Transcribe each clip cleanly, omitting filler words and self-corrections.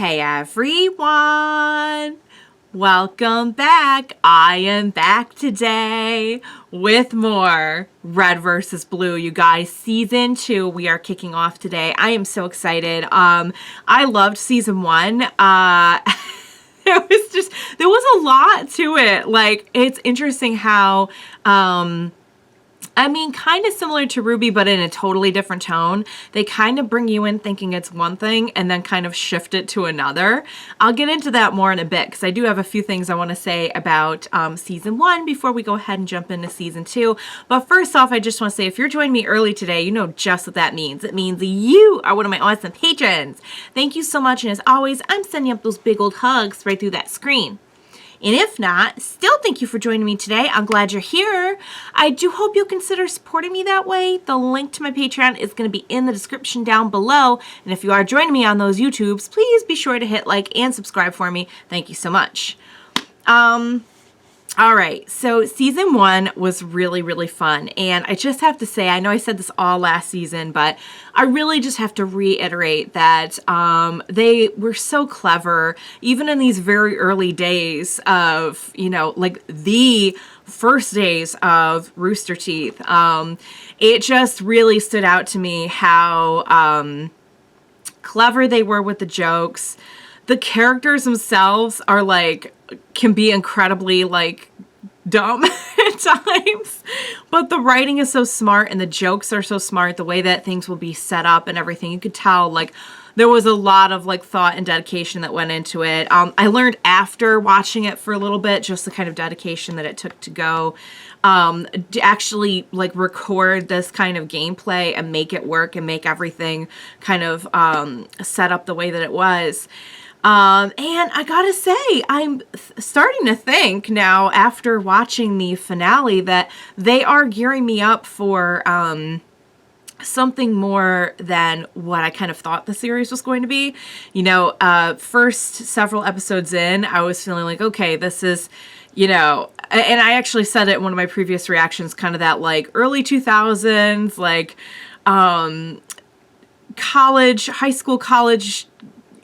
Hey everyone! Welcome back. I am back today with more Red versus Blue. You guys, season 2 we are kicking off today. I am so excited. I loved season 1. There was a lot to it. Like, it's interesting how kind of similar to Ruby, but in a totally different tone. They kind of bring you in thinking it's one thing and then kind of shift it to another. I'll get into that more in a bit because I do have a few things I want to say about season 1 before we go ahead and jump into season 2. But first off, I just want to say if you're joining me early today, you know just what that means. It means you are one of my awesome patrons. Thank you so much. And as always, I'm sending up those big old hugs right through that screen. And if not, still thank you for joining me today. I'm glad you're here. I do hope you'll consider supporting me that way. The link to my Patreon is going to be in the description down below. And if you are joining me on those YouTubes, please be sure to hit like and subscribe for me. Thank you so much. All right, so season 1 was really, really fun. And I just have to say, I know I said this all last season, but I really just have to reiterate that they were so clever, even in these very early days of, like the first days of Rooster Teeth. It just really stood out to me how clever they were with the jokes. The characters themselves are can be incredibly dumb at times, but the writing is so smart and the jokes are so smart, the way that things will be set up and everything. You could tell there was a lot of thought and dedication that went into it. I learned after watching it for a little bit just the kind of dedication that it took to go to actually record this kind of gameplay and make it work and make everything kind of set up the way that it was. And I gotta say, I'm starting to think now after watching the finale that they are gearing me up for something more than what I kind of thought the series was going to be. First several episodes in, I was feeling like, okay, this is, and I actually said it in one of my previous reactions, kind of that early 2000s, high school, college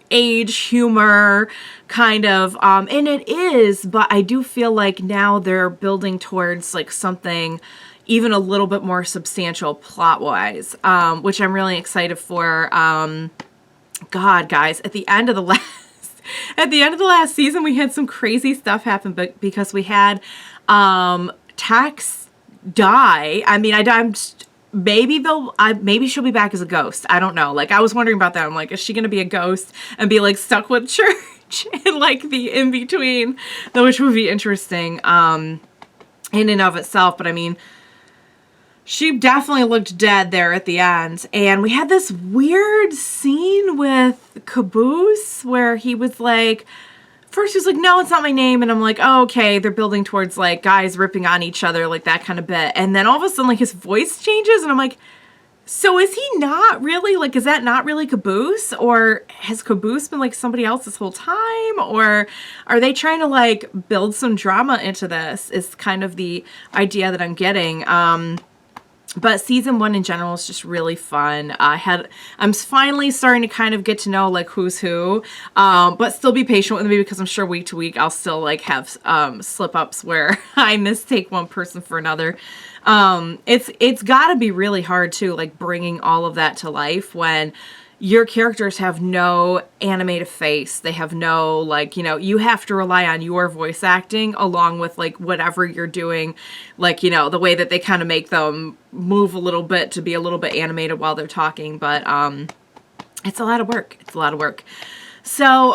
age humor kind of, and it is, but I do feel like now they're building towards something even a little bit more substantial plot wise, which I'm really excited for. God, guys, at the end of the last season, we had some crazy stuff happen, but because we had Tex die. I mean, maybe she'll be back as a ghost. I don't know. I was wondering about that. I'm like, is she going to be a ghost and be stuck with church and the in-between, which would be interesting in and of itself. But I mean, she definitely looked dead there at the end. And we had this weird scene with Caboose where he was first he was no, it's not my name. And I'm like, oh, okay, they're building towards guys ripping on each other, that kind of bit. And then all of a sudden his voice changes and I'm like, so is he not really, is that not really Caboose? Or has Caboose been somebody else this whole time? Or are they trying to build some drama into this is kind of the idea that I'm getting. But season 1 in general is just really fun. I'm finally starting to kind of get to know who's who, but still be patient with me because I'm sure week to week I'll still have slip ups where I mistake one person for another. It's got to be really hard too, bringing all of that to life when your characters have no animated face. They have no, you have to rely on your voice acting along with, whatever you're doing, the way that they kind of make them move a little bit to be a little bit animated while they're talking. But it's a lot of work. It's a lot of work. So,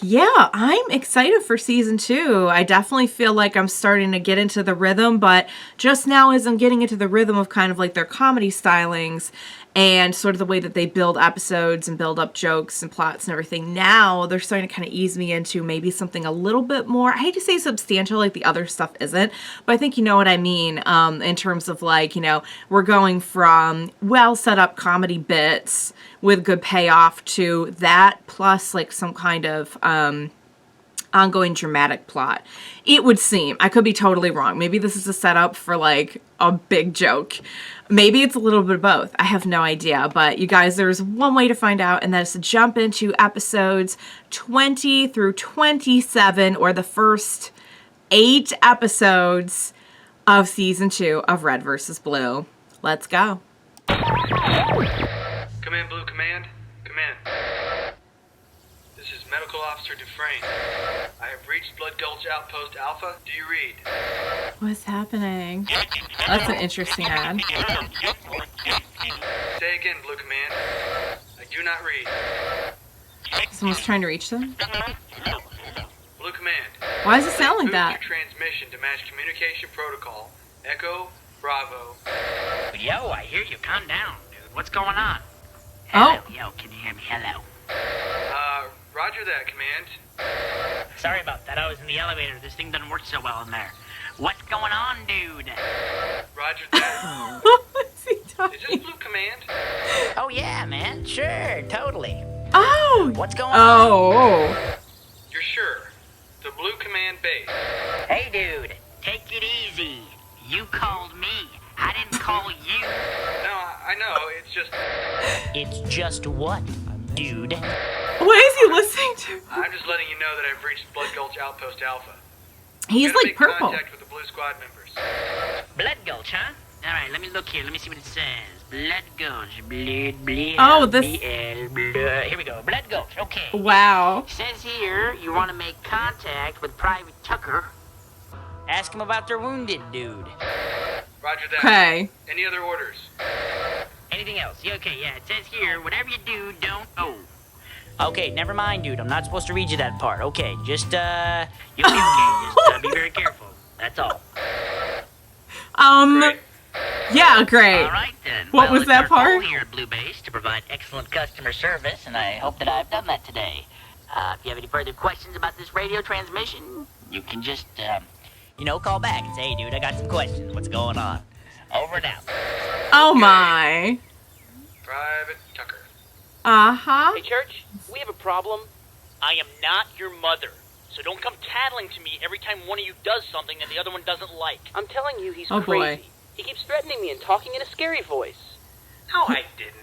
yeah, I'm excited for season 2. I definitely feel like I'm starting to get into the rhythm, but just now as I'm getting into the rhythm of kind of their comedy stylings and sort of the way that they build episodes and build up jokes and plots and everything, now they're starting to kind of ease me into maybe something a little bit more, I hate to say substantial, the other stuff isn't, but I think you know what I mean, in terms of we're going from well set up comedy bits with good payoff to that plus some kind of ongoing dramatic plot. It would seem, I could be totally wrong. Maybe this is a setup for a big joke. Maybe it's a little bit of both. I have no idea. But you guys, there's one way to find out, and that is to jump into episodes 20 through 27, or the first 8 episodes of season 2 of Red vs. Blue. Let's go. Command Blue, command. Command. This is Medical Officer Dufresne. I have reached Blood Gulch Outpost Alpha. Do you read? What's happening? That's an interesting ad. Say again, Blue Command. I do not read. Someone's trying to reach them? Blue Command. Why does it sound like that? Your transmission to match communication protocol. Echo, Bravo. Yo, I hear you. Calm down, dude. What's going on? Oh. Hello, yo, can you hear me? Hello. Roger that, Command. Sorry about that. I was in the elevator. This thing doesn't work so well in there. What's going on, dude? Roger that. What's he Is this talking? Blue Command? Oh, yeah, man. Sure, totally. Oh! What's going on? Oh. You're sure? The Blue Command base. Hey, dude. Take it easy. You called me. I didn't call you. No, I know. It's just... It's just what, dude? What is he listening to? I'm just letting you know that I've reached Blood Gulch Outpost Alpha. He's Gonna like make purple. contact with the Blue Squad members. Blood Gulch, huh? All right, let me look here. Let me see what it says. Blood Gulch. Blood. Oh, this- Blood. Here we go. Blood Gulch. Okay. Wow. Says here you want to make contact with Private Tucker. Ask him about their wounded dude. Roger that. Okay. Any other orders? Anything else? Yeah, okay, yeah. It says here, whatever you do, don't owe. Okay, never mind, dude. I'm not supposed to read you that part. Okay, just, you'll be okay. Just be very careful. That's all. Great. Yeah, great. All right, then. What Well, was it's that our goal part? here at Blue Base to provide excellent customer service, and I hope that I've done that today. If you have any further questions about this radio transmission, you can just, call back and say, hey, dude, I got some questions. What's going on? Over and out. Oh my. Private Tucker. Uh-huh. Hey, Church, we have a problem. I am not your mother, so don't come tattling to me every time one of you does something that the other one doesn't like. I'm telling you, he's Oh, boy. crazy. He keeps threatening me and talking in a scary voice. No, I didn't.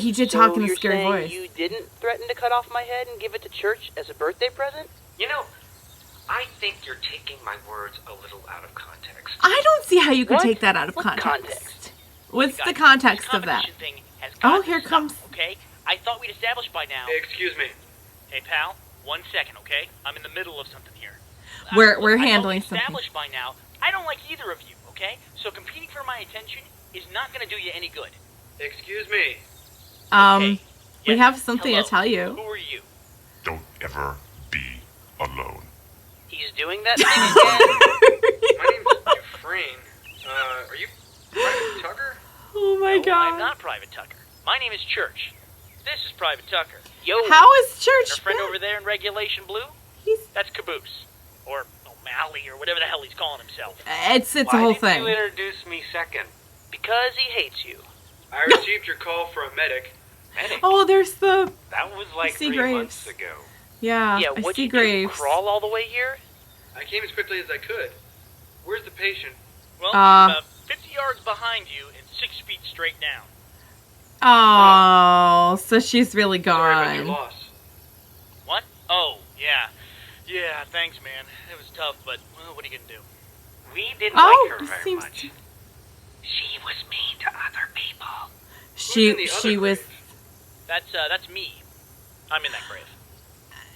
He did talk in a scary so voice. you didn't threaten to cut off my head and give it to Church as a birthday present? You know, I think you're taking my words a little out of context. I don't see how you could What? take that out of What context. context? What's Guys, the context this of that? competition thing has Oh, got to here stop, comes- Okay? I thought we'd established by now. Excuse me. Hey, pal, 1 second, okay? I'm in the middle of something here. We're I thought handling we'd something. established by now, I don't like either of you, okay? So competing for my attention is not going to do you any good. Excuse me. Okay. We Yes, have something hello. to tell you. Who are you? Don't ever be alone. He's doing that thing again. My name's Dufresne. Are you Private Tucker? Oh my No, I'm god. not Private Tucker. My name is Church. This is Private Tucker. Yo, How is our Church friend been? over there in Regulation Blue? He's, That's Caboose. Or O'Malley, or whatever the hell he's calling himself. it's a Why whole did thing. you introduce me second? Because he hates you. I received your call for a medic. Medic? Oh, there's the... That was like see 3 Graves. months ago. Yeah, Yeah, I what'd see you Graves. do? Crawl all the way here? I came as quickly as I could. Where's the patient? Well, Uh. about 50 yards behind you and 6 feet straight down. Oh, so she's really Sorry about your gone. loss. What? Oh, yeah. Yeah, thanks, man. It was tough, but well, what are you gonna do? We didn't Oh, like her it very seems much. to- She was mean to other people. Who's in the She other was... grave? That's me. I'm in that grave.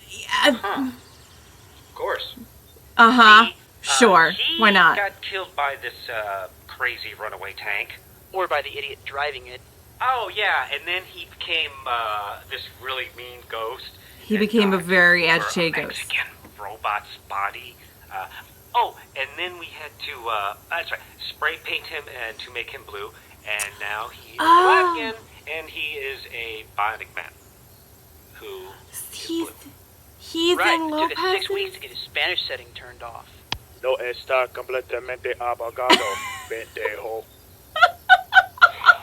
Yeah, Of course. uh-huh. He, Sure. he Why not? got killed by this crazy runaway tank. Or by the idiot driving it. Oh, yeah, and then he became this really mean ghost. He that became a died very over agitated a ghost. Mexican robot's body. And then we had to, that's right, spray paint him and to make him blue. And now he is Oh. alive again, and he is a bionic man who He's... is blue. He's Right, in it took us 6 Lopez. weeks to get his Spanish setting turned off. No está completamente abogado, pendejo.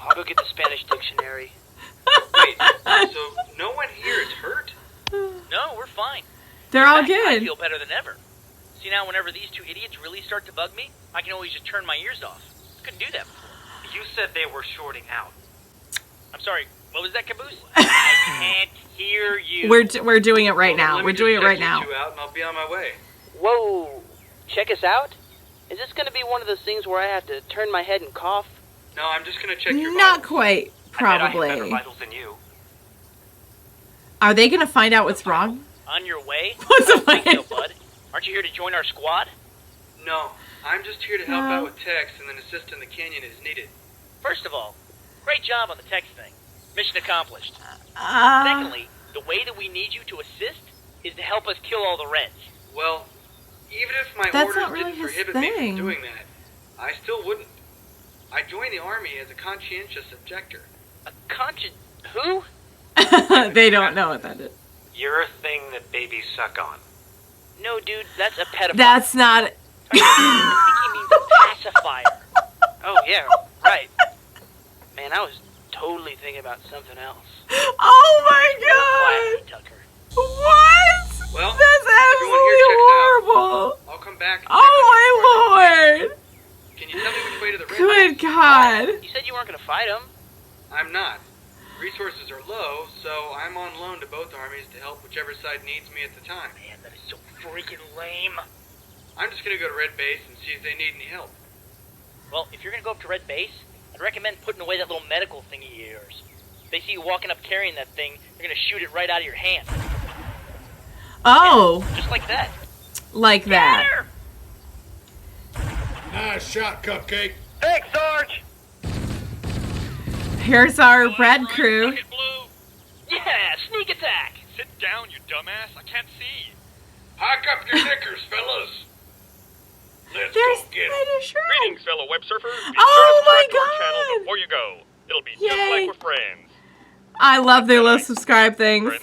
I'll go get the Spanish dictionary. Wait, so no one here is hurt? No, we're fine. They're all In fact, I good. feel better than ever. See, now whenever these two idiots really start to bug me, I can always just turn my ears off. Couldn't do that before. You said they were shorting out. I'm sorry, what was that, Caboose? I can't hear you. We're doing it right now. Let We're me doing it just right check now. you two out and I'll be on my way. Whoa, check us out? Is this gonna be one of those things where I have to turn my head and cough? No, I'm just gonna check your Not vitals. quite, I bet I have better probably. vitals than you. Are they gonna find out what's wrong? On your way? What's I don't think the so, bud. Aren't you here to join our squad? No, I'm just here to help No. out with Tex and then assist in the canyon as needed. First of all, great job on the text thing. Mission accomplished. Uh, Secondly, the way that we need you to assist is to help us kill all the Reds. Well, even if my That's orders not really didn't his prohibit me thing. from doing that, I still wouldn't. I joined the army as a conscientious objector. A conscience... Who? they don't know what that is. You're a thing that babies suck on. No, dude, that's a pedophile. That's not. I think he means a pacifier. Oh, yeah, right. Man, I was totally thinking about something else. Oh my Classy, Tucker. god! What? Well, That's everyone here checks out. absolutely horrible. I'll come back and check Oh on my you. lord! Can you tell me which way to the red Good lights? god! You said you weren't gonna fight him. I'm not. Resources are low, so I'm on loan to both armies to help whichever side needs me at the time. Man, that is so freaking lame. I'm just gonna go to Red Base and see if they need any help. Well, if you're gonna go up to Red Base, I'd recommend putting away that little medical thingy of yours. If they see you walking up carrying that thing, they're gonna shoot it right out of your hand. Oh, Just like that. like that. There! Nice shot, Cupcake. Thanks, Sarge! Here's our red crew. Yeah, sneak attack! Sit down, you dumbass. I can't see. Hike up your knickers, fellas. Let's There's go get 'em. Spanish shirt. Greetings, fellow web surfers. Be Oh sure to my subscribe to our channel God. before you go. It'll be just Yay. like we're friends. I love their little subscribe things.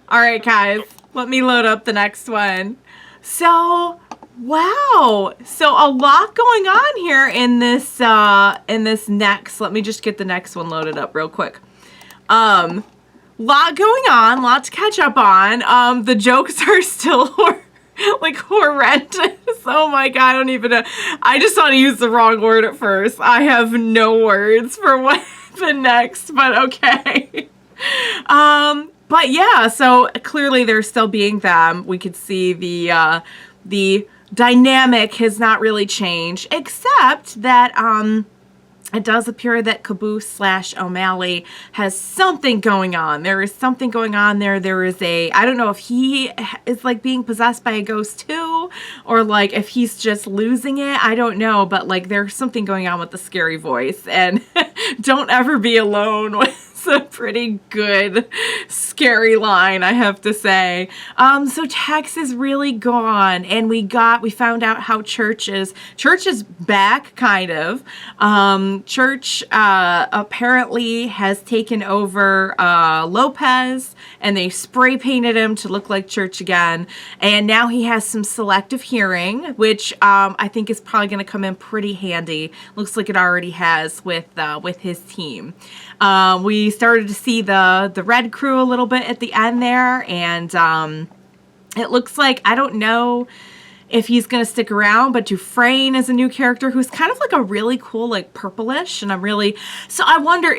All right, guys, let me load up the next one. So, wow, so a lot going on here in this next. Let me just get the next one loaded up real quick. Lot going on, lot to catch up on. The jokes are still like horrendous. Oh my god, I don't even know. I just want to use the wrong word at first. I have no words for what the next, but okay. But yeah, so clearly they're still being them. We could see the dynamic has not really changed, except that it does appear that Caboose / O'Malley has something going on. There is something going on there. There is I don't know if he is like being possessed by a ghost too, or like if he's just losing it. I don't know, but like there's something going on with the scary voice. And don't ever be alone was a pretty good scary line, I have to say. So Tex is really gone, and we found out how Church is back, kind of. Church apparently has taken over Lopez, and they spray painted him to look like Church again, and now he has some selective hearing, which I think is probably going to come in pretty handy. Looks like it already has with his team. We started to see the red crew a little bit at the end there, and it looks like, I don't know if he's going to stick around, but Dufresne is a new character who's kind of like a really cool, like purplish, and so I wonder,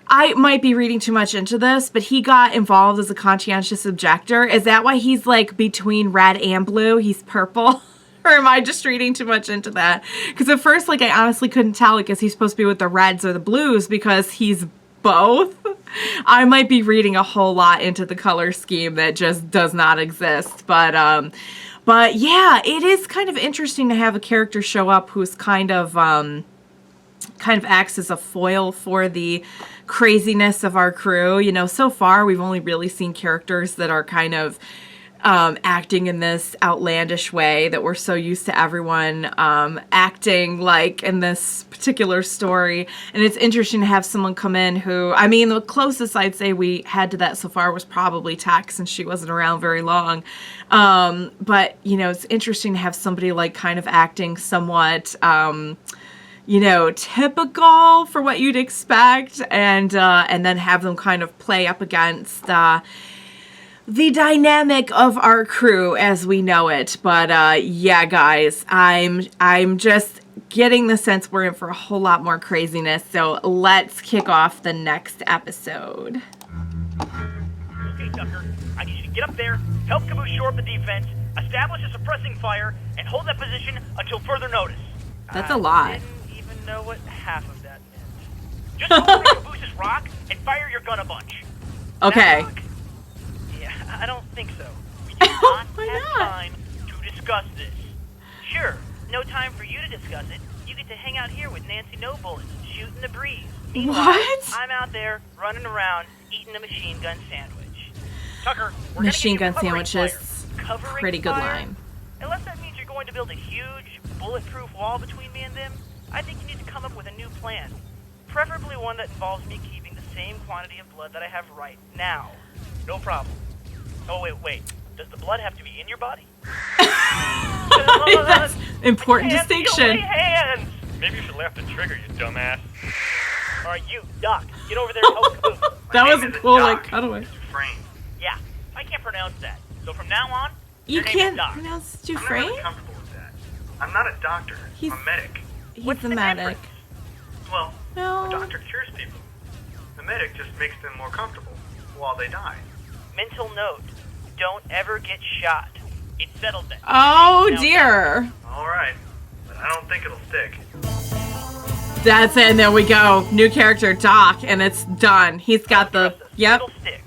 I might be reading too much into this, but he got involved as a conscientious objector. Is that why he's like between red and blue? He's purple? Or am I just reading too much into that? Because at first, like, I honestly couldn't tell, like, is he supposed to be with the reds or the blues, because he's both? I might be reading a whole lot into the color scheme that just does not exist. But yeah, it is kind of interesting to have a character show up who's kind of acts as a foil for the craziness of our crew. You know, so far we've only really seen characters that are kind of acting in this outlandish way that we're so used to everyone acting like in this particular story. And it's interesting to have someone come in who, I mean, the closest I'd say we had to that so far was probably Tex, and she wasn't around very long. But, you know, it's interesting to have somebody like kind of acting somewhat, you know, typical for what you'd expect, and then have them kind of play up against the dynamic of our crew as we know it. But yeah, guys, I'm just getting the sense we're in for a whole lot more craziness. So let's kick off the next episode. Okay, Tucker, I need you to get up there, help Caboose shore up the defense, establish a suppressing fire, and hold that position until further notice. That's a lot. I didn't even know what half of that meant. Just hold Caboose's rock and fire your gun a bunch. Okay. Now, yeah, I don't think so. We do not Why have not? time to discuss this. Sure, no time for you to discuss it. You get to hang out here with Nancy No Bullets, shooting the breeze. Meanwhile, What? I'm out there running around eating a machine gun sandwich. Tucker, we're Machine gonna gun get you covering sandwiches. fire. Covering Pretty good fire? line. Unless that means you're going to build a huge, bulletproof wall between me and them, I think you need to come up with a new plan. Preferably one that involves me keeping the same quantity of blood that I have right now. No problem. Oh, wait. Does the blood have to be in your body? That's important Hands, distinction. your hands! Maybe you should laugh the trigger, you dumbass. All right, you, Doc, get over there and help Caboose. That My was name a is cool, Doc. like, cutaway. Dufresne. Yeah, I can't pronounce that. So from now on, You your name can't is Doc. pronounce I'm not Dufresne? really comfortable with that. I'm not a doctor. He's- I'm a medic. He's What's a the medic. difference? Well, No. a doctor cures people. The medic just makes them more comfortable while they die. Mental note, don't ever get shot. It's settled then. Oh Now, dear. All right, but I don't think it'll stick. That's it, and there we go. New character, Doc, and it's done. He's got the, Trust us, yep. it'll stick.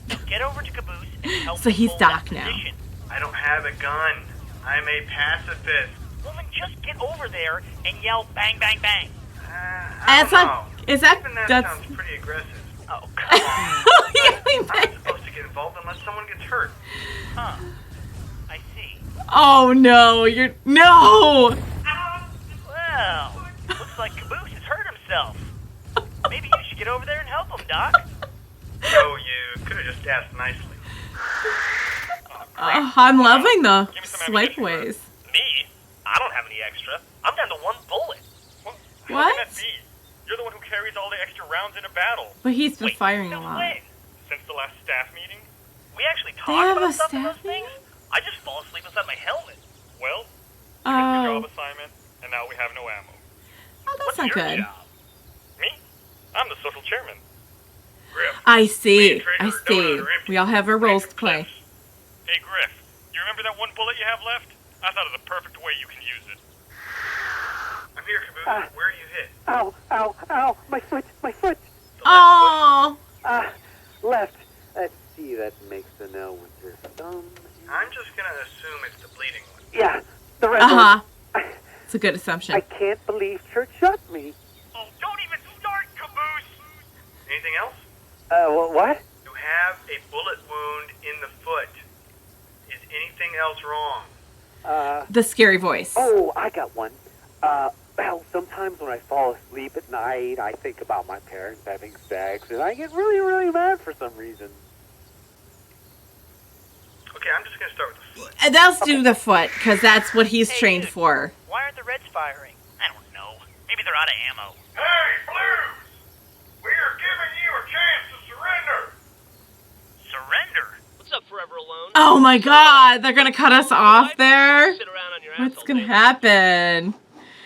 Now get over to Caboose and help So him he's hold Doc that now. position. I don't have a gun. I'm a pacifist. Well, then just get over there and yell bang, bang, bang. I That's don't not, know. is that, Even that that's, sounds pretty aggressive. Oh, come on. I'm not supposed to get involved unless someone gets hurt. Huh. I see. oh no, no. Well, looks like Caboose has hurt himself. Maybe you should get over there and help him, Doc. So you could have just asked nicely. I'm loving the Give me some swipe ammunition, ways. Me? I don't have any extra. I'm down to one bullet. Well, What? How can that be? You're the one who carries all the extra rounds in a battle. But he's been Wait, firing a since lot. when? Since the last staff meeting? We actually They talk have about a stuff in those staff things? meeting? I just fall asleep inside my helmet. Well, you missed your Oh, job assignment, and now we have no ammo. oh, that's What's not your good. job? Me? I'm the social chairman. Griff. I see, Me and I Traeger see. Donut are empty. We all have our roles to Random play. clips. Hey, Griff, you remember that one bullet you have left? I thought of the perfect way you can use it. I'm here, Caboose. Where are you hit? Ow, my foot. Oh, Left. Let's see, that makes the nail with your thumb. I'm just gonna assume it's the bleeding one. Yeah, the red uh-huh. one. It's a good I assumption. can't believe Church shot me. Oh, don't even start, Caboose! Anything else? What? You have a bullet wound in the foot. Is anything else wrong? The scary voice. Oh, I got one. Well, sometimes when I fall asleep at night, I think about my parents having sex, and I get really, really mad for some reason. Okay, I'm just gonna start with the foot. And let's do the foot, because that's what he's Hey, trained dude. for. Why aren't the Reds firing? I don't know. Maybe they're out of ammo. Hey, Blues! We are giving you a chance to surrender! Surrender? What's up, Forever Alone? Oh my god, they're gonna cut us off there? Sit around on your What's asshole, gonna man. happen?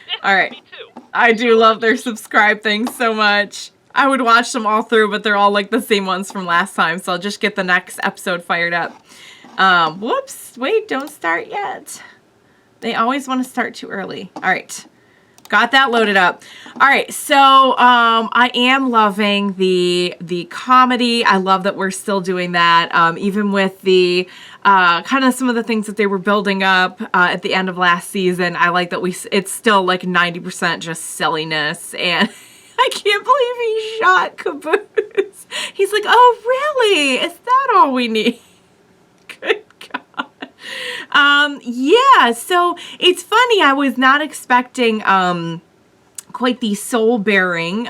Yeah, Alright. Me too. I do love their subscribe things so much. I would watch them all through, but they're all like the same ones from last time, so I'll just get the next episode fired up. Whoops, wait, don't start yet. They always want to start too early. All right, got that loaded up. All right, so I am loving the comedy. I love that we're still doing that, even with the kind of some of the things that they were building up at the end of last season. I like that it's still like 90% just silliness, and I can't believe he shot Caboose. He's like, oh really? Is that all we need? Good God. Yeah, so it's funny. I was not expecting quite the soul bearing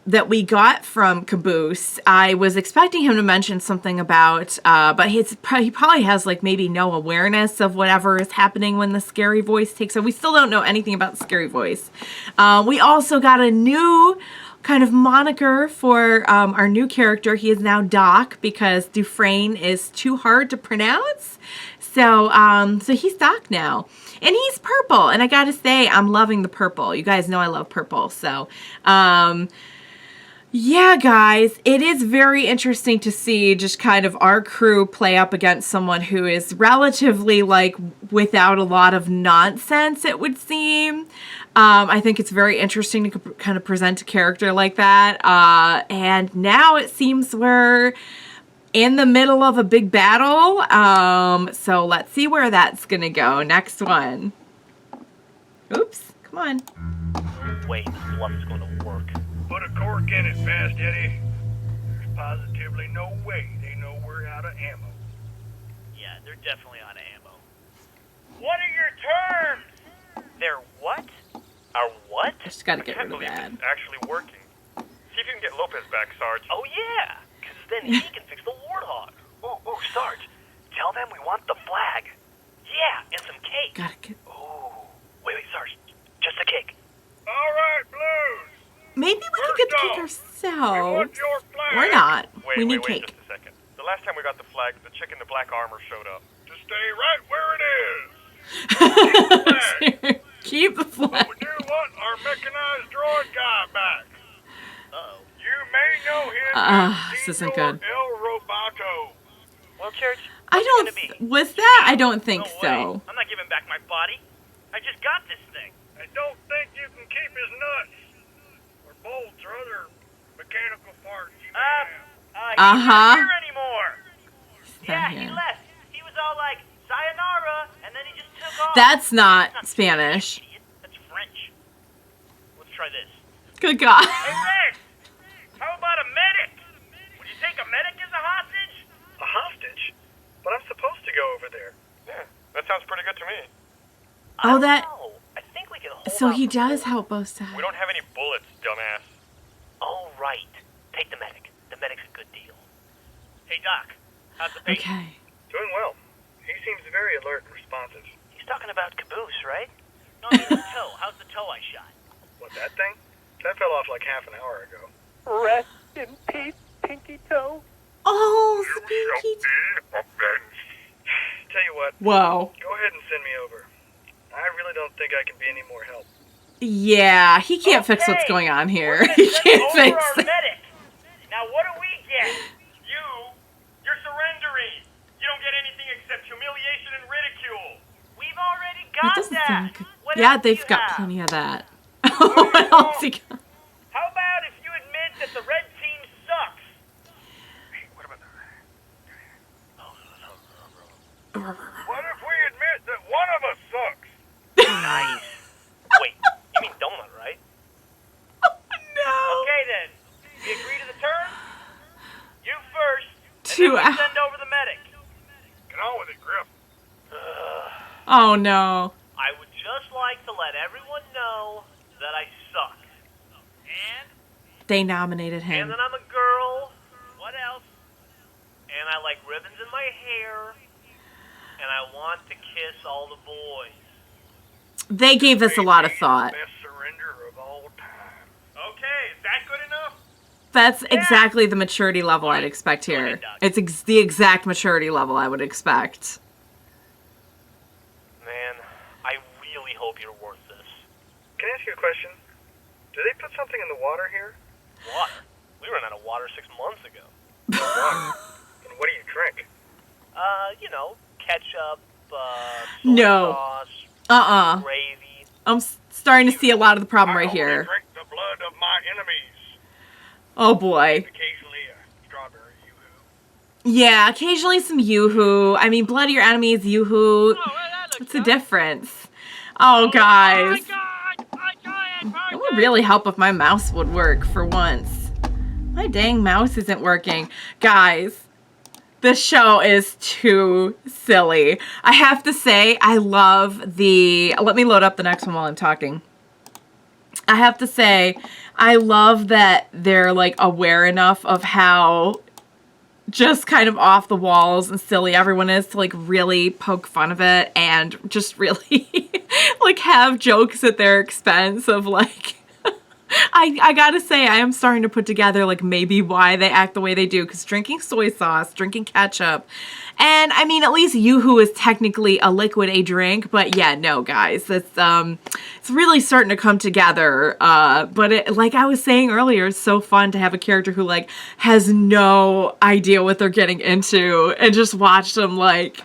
that we got from Caboose. I was expecting him to mention something about, but he probably has like maybe no awareness of whatever is happening when the scary voice takes over. We still don't know anything about the scary voice. We also got a new kind of moniker for our new character. He is now Doc because Dufresne is too hard to pronounce. So so he's Doc now. And he's purple. And I gotta say, I'm loving the purple. You guys know I love purple. So yeah, guys, it is very interesting to see just kind of our crew play up against someone who is relatively, like, without a lot of nonsense, it would seem. I think it's very interesting to kind of present a character like that. And now it seems we're in the middle of a big battle. So let's see where that's going to go. Next one. Oops, come on. Wait, this bluff is going to work. Put a cork in it, Fast Eddie. There's positively no way they know we're out of ammo. Yeah, they're definitely out of ammo. What are your terms? They're what? Our what? Just got to I get can't rid of believe that. it's actually working. See if you can get Lopez back, Sarge. Oh yeah, because then he can fix the Warthog. Ooh, Sarge, tell them we want the flag. Yeah, and some cake. Gotta get... Ooh, wait, Sarge, just a cake. All right, Blues. Maybe we could get the cake We ourselves. want your flag. Or not. Wait, We need wait, cake. just a second. The last time we got the flag, the chick in the black armor showed up. To stay right where it is. Keep the But flag. we do want our mechanized droid guy back. Uh-oh. You may know him as This isn't Senor good. El Roboto. Well, Church, I what's it don't... gonna be? Was that? I don't think No way. so. I'm not giving back my body. I just got this thing. I don't think you can keep his nuts. Or bolts or other mechanical parts you may have. He's Uh-huh. not here anymore. Not Yeah, he here. left. He was all like, sayonara, and then he just took off. That's not Spanish. Idiot. That's French. Let's try this. Good God. Hey, Rex! How about a medic? Would you take a medic as a hostage? A hostage? But I'm supposed to go over there. Yeah, that sounds pretty good to me. Oh, that... Oh, I think we can hold So out he for does bullets. help both sides. We don't have any bullets, dumbass. Oh, right. Take the medic. The medic's a good deal. Hey, Doc. How's the patient? Okay. Doing well. He seems very alert and responsive. He's talking about Caboose, right? No, I mean the toe. How's the toe I shot? What, that thing? That fell off like half an hour ago. Rest in peace, Pinky Toe. Oh, You Spinky. shall be avenged. Tell you what, Whoa. go ahead and send me over. I really don't think I can be any more help. Yeah, he can't fix what's Okay. going on here. We're gonna He send can't over fix our it. medic. Now, what do we get? You're surrendering. You don't get anything except humiliation and ridicule. We've already That got doesn't that. sound good. What Yeah, else do they've you got have? plenty of that. What else he got? How about if you admit that the red team sucks? Hey, what about that? What if we admit that one of us sucks? Nice. Wait, you mean donut, right? No. Okay then. We agree to the terms? You first. And 2 then we hours. send over the medic. Get on with it, Griff. Oh, no. I would just like to let everyone know that I suck. And They nominated him. that I'm a girl. What else? And I like ribbons in my hair. And I want to kiss all the boys. They gave this a lot of thought. Best surrender of all time. Okay, is that good enough? That's exactly the maturity level I'd expect Go here. ahead, Doc. It's the exact maturity level I would expect. Man, I really hope you're worth this. Can I ask you a question? Do they put something in the water here? Water? We ran out of water 6 months ago. Water? And what do you drink? You know, ketchup, soy No. sauce, gravy. I'm starting to see a lot of the problem I right only here. drink the blood of my enemies. Oh boy. Occasionally a strawberry yoo-hoo. Yeah, occasionally some yoo-hoo. I mean, blood of your enemy is yoo-hoo. What's the difference? Oh, guys. It would really help if my mouse would work for once. My dang mouse isn't working. Guys, this show is too silly. I have to say, I love the... Let me load up the next one while I'm talking. I have to say, I love that they're, like, aware enough of how just kind of off the walls and silly everyone is to, like, really poke fun of it and just really, like, have jokes at their expense of, like, I gotta say, I am starting to put together, like, maybe why they act the way they do. Because drinking soy sauce, drinking ketchup, and, I mean, at least Yoo-hoo is technically a liquid, a drink. But, yeah, no, guys. It's really starting to come together. But, like I was saying earlier, it's so fun to have a character who, like, has no idea what they're getting into. And just watch them, like,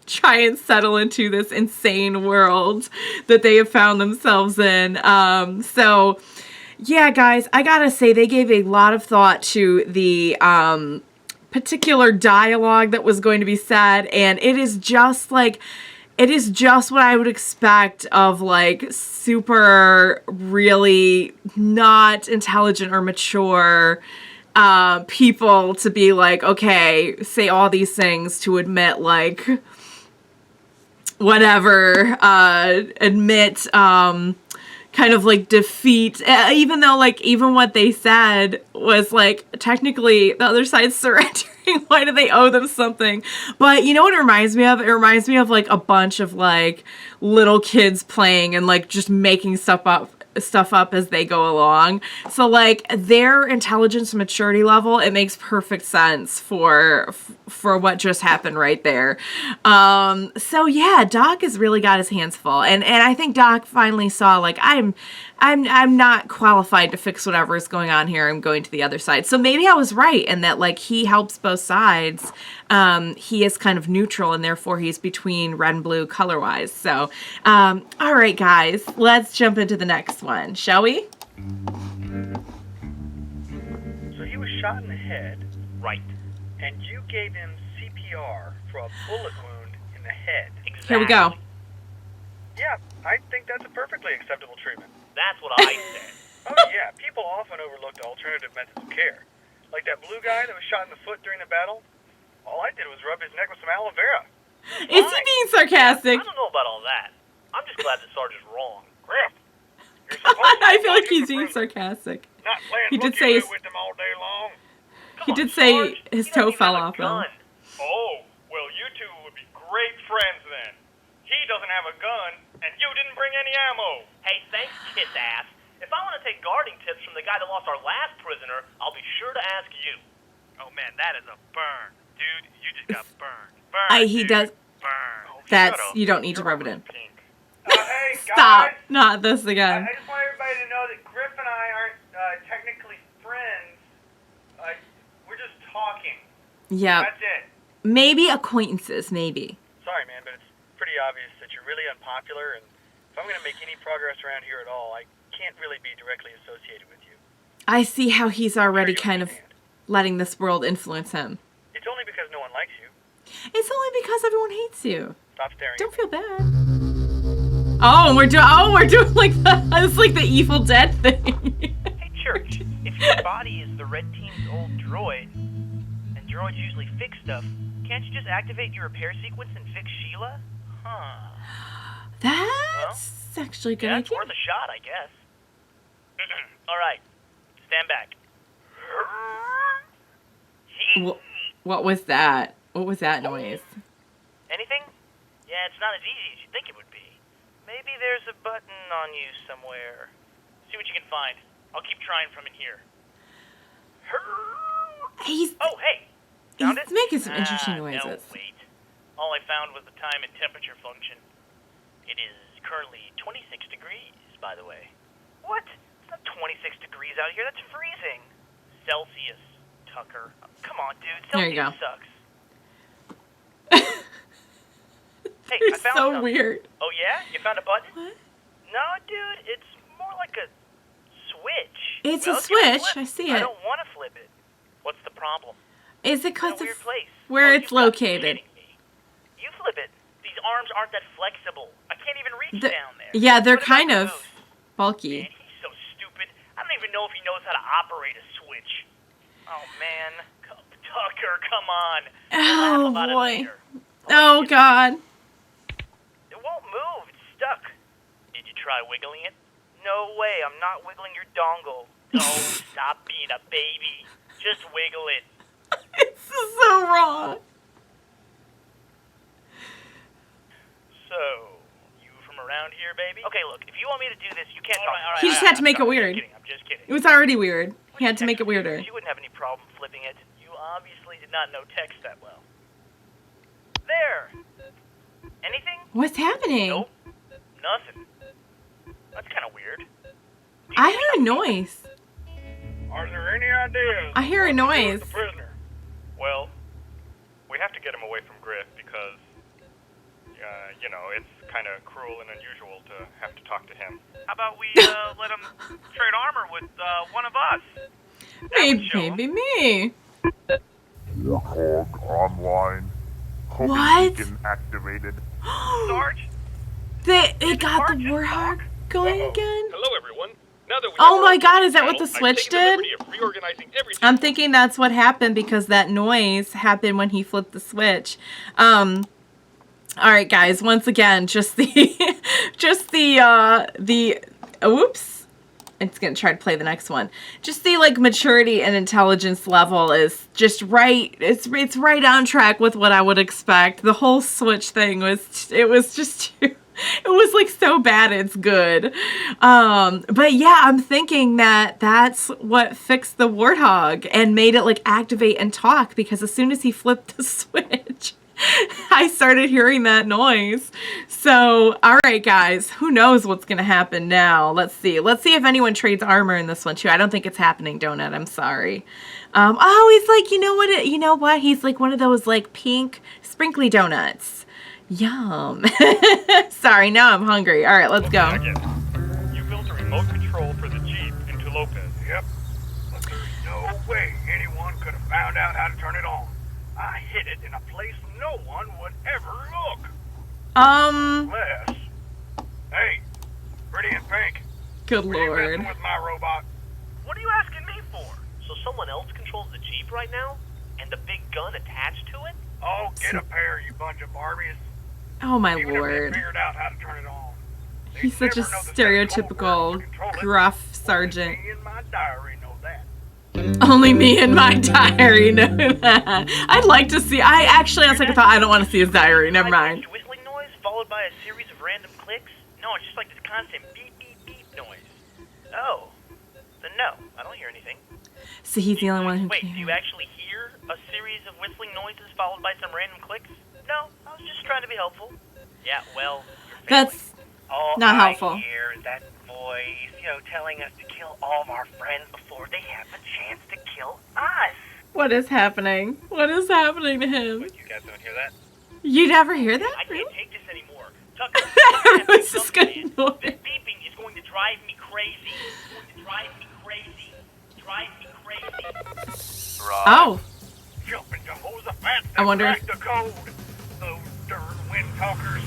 try and settle into this insane world that they have found themselves in. So... yeah, guys, I gotta say, they gave a lot of thought to the particular dialogue that was going to be said, and it is just what I would expect of, like, super, really not intelligent or mature people to be like, okay, say all these things to admit, like, whatever, admit, kind of like defeat, even though, like, even what they said was like technically the other side's surrendering. Why do they owe them something? But you know what it reminds me of? It reminds me of like a bunch of like little kids playing and like just making stuff up as they go along. So like their intelligence and maturity level, it makes perfect sense for what just happened right there. So yeah, Doc has really got his hands full, and I think Doc finally saw, like, I'm not qualified to fix whatever is going on here. I'm going to the other side. So maybe I was right in that, like, he helps both sides. He is kind of neutral, and therefore he's between red and blue color-wise. So, all right, guys, let's jump into the next one, shall we? So he was shot in the head, Right. and you gave him CPR for a bullet wound in the head. Exactly. Here we go. Yeah, I think that's a perfectly acceptable treatment. That's what I said. Oh yeah, people often overlook the alternative methods of care. Like that blue guy that was shot in the foot during the battle. All I did was rub his neck with some aloe vera. Is he being sarcastic? I don't know about all that. I'm just glad that Sarge is wrong. Griff, you're supposed to I feel like he's be being sarcastic. not playing He did say hooky-loo with them all day long. He did say his toe fell off, though. Oh, well, you two would be great friends then. He doesn't have a gun, and you didn't bring any ammo. Hey, thanks, kiss ass. If I want to take guarding tips from the guy that lost our last prisoner, I'll be sure to ask you. Oh man, that is a burn. Dude, you just got burned. Burn, He dude. does. Burn. That's, Shut up. you don't need to You're rub it in. pink. Hey, Stop. guys, Not this I again. just want everybody to know that Griff and I aren't technically friends. We're just talking. Yep. That's it. Maybe acquaintances, maybe. Sorry, man, but it's pretty obvious that you're really unpopular, and if I'm going to make any progress around here at all, I can't really be directly associated with you. I see how he's already Sure you kind of understand. letting this world influence him. It's only because no one likes you. It's only because everyone hates you. Stop staring. Don't feel bad. Oh, we're doing like it's like the Evil Dead thing. Hey, Church, if your body is the Red Team's old droid, and droids usually fix stuff, can't you just activate your repair sequence and fix Sheila? Huh. That's actually a good Yeah, it's idea. worth a shot, I guess. All right, stand back. What was that? What was that noise? Anything? Yeah, it's not as easy as you think it would be. Maybe there's a button on you somewhere. See what you can find. I'll keep trying from in here. He's Oh, hey! Found it? making some interesting noises. No, wait. All I found was the time and temperature function. It is currently 26 degrees, by the way. What? It's not 26 degrees out here. That's freezing. Celsius, Tucker. Oh, come on, dude. There you Celsius go. sucks. Hey, I It's found so something. weird. Oh, yeah? You found a button? What? No, dude. It's more like a switch. It's Well, a let's give it switch. flip. I see I it. don't want to flip it. What's the problem? Is it It's in because a weird of place. where Oh, it's you've got to be located? kidding me. You flip it. These arms aren't that flexible. I can't even reach down there. Yeah, they're What about kind of Caboose? Man, bulky. he's so stupid. I don't even know if he knows how to operate a switch. Oh, man. Tucker, come on. We'll laugh Oh about it boy. later. Oh God. It won't move. It's stuck. Did you try wiggling it? No way. I'm not wiggling your dongle. Oh, stop being a baby. Just wiggle it. It's so wrong. So, you from around here, baby? maybe? Okay, look, if you want me to do this, you can't All talk. right, all right, He just had to make it I'm weird. just kidding. It was already weird. He had to make it weirder. You wouldn't have any problem flipping it. You obviously did not know text that well. There. Anything? What's happening? Nope. Nothing. That's kind of weird. I heard a noise. Are there any ideas? I hear a what to do with noise. The prisoner? Well, we have to get him away from Griff because, you know, it's kind of cruel and unusual to have to talk to him. How about we let him trade armor with one of us? Maybe me. Warthog online. What? Beacon activated. Sarge? They got the Warthog going again? Hello, everyone. Now that we Oh have my our god, is that what battle, the I've switch taken the did? liberty of reorganizing everything. I'm thinking that's what happened because that noise happened when he flipped the switch. Alright guys, once again, just the oops. It's gonna try to play the next one. Just the like maturity and intelligence level is just right. It's right on track with what I would expect. The whole switch thing was just too, it was like so bad it's good. But yeah, I'm thinking that that's what fixed the Warthog and made it like activate and talk, because as soon as he flipped the switch, I started hearing that noise. So, all right, guys, who knows what's going to happen now? Let's see. Let's see if anyone trades armor in this one, too. I don't think it's happening, Donut. I'm sorry. Oh, he's like, you know what? He's like one of those, like, pink sprinkly donuts. Yum. Sorry, now I'm hungry. All right, let's go. Again, you built a remote control for the Jeep into Lopez. Yep. But there's no way anyone could have found out how to turn it on. I hid it in a place no one would ever look. Unless... Hey, Pretty in Pink. Good Were you lord. messing with my robot? What are you asking me for? So someone else controls the Jeep right now? And the big gun attached to it? Oh, get a pair, you bunch of Barbies. Oh, my Even if they lord. figured out how to turn it on. they'd He's such a never know the technical stereotypical, words to control it. gruff Only sergeant. me and my diary know that. Only me and my diary know that. I'd like to see. I actually, on second thought, I don't want to see his diary. Never mind. Whistling noise followed by a series of random clicks? No, it's just like this constant beep, beep, beep noise. Oh. Then no, I don't hear anything. So he's the only one who Wait, can do you actually hear a series of whistling noises followed by some random clicks? No, I was just trying to be helpful. Yeah, well, your family. That's All not helpful. I hear is that voice, telling us to kill all of our friends before they have a chance to kill us. What is happening? What is happening to him? But you guys don't hear that? You never hear that? I can't Really? take this anymore. Tucker, Everyone's just gonna ignore this it. beeping is going to drive me crazy. It's going to drive me crazy. Drive me crazy. Oh, Jumping Jehoshaphat, I wonder cracked if- the code. Those darn wind talkers.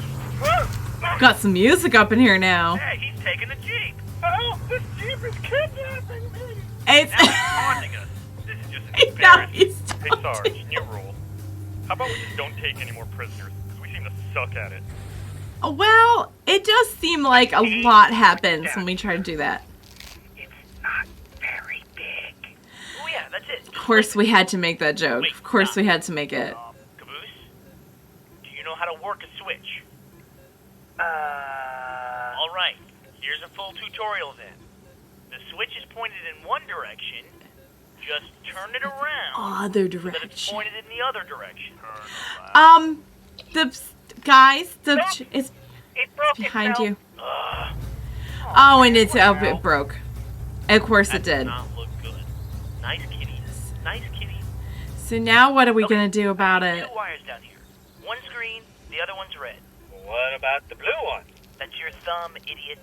got some music up in here now. Hey, he's taking the Jeep. Oh, this Jeep is kidnapping me. It's Now he's taunting us. This is just now embarrassing. he's Hey, Sarge, new rule. How about we just don't take any more prisoners? Because we seem to suck at it. Well, it does seem like a lot happens when we try to do that. It's not very big. Oh yeah, that's it. Of course, we had to make that joke. Of course, we had to make it. Caboose, do you know how to work a switch? All right, here's a full tutorial then. The switch is pointed in one direction. Just turn it around. Other So that it's direction. pointed in the other direction. The guys, it's It broke behind itself. you. Oh, and it broke. Of course it That does did. not look good. Nice kitty. Nice kitty. So now what are we gonna do about it? Two wires down here. One's green, the other one's red. What about the blue one? That's your thumb, idiot.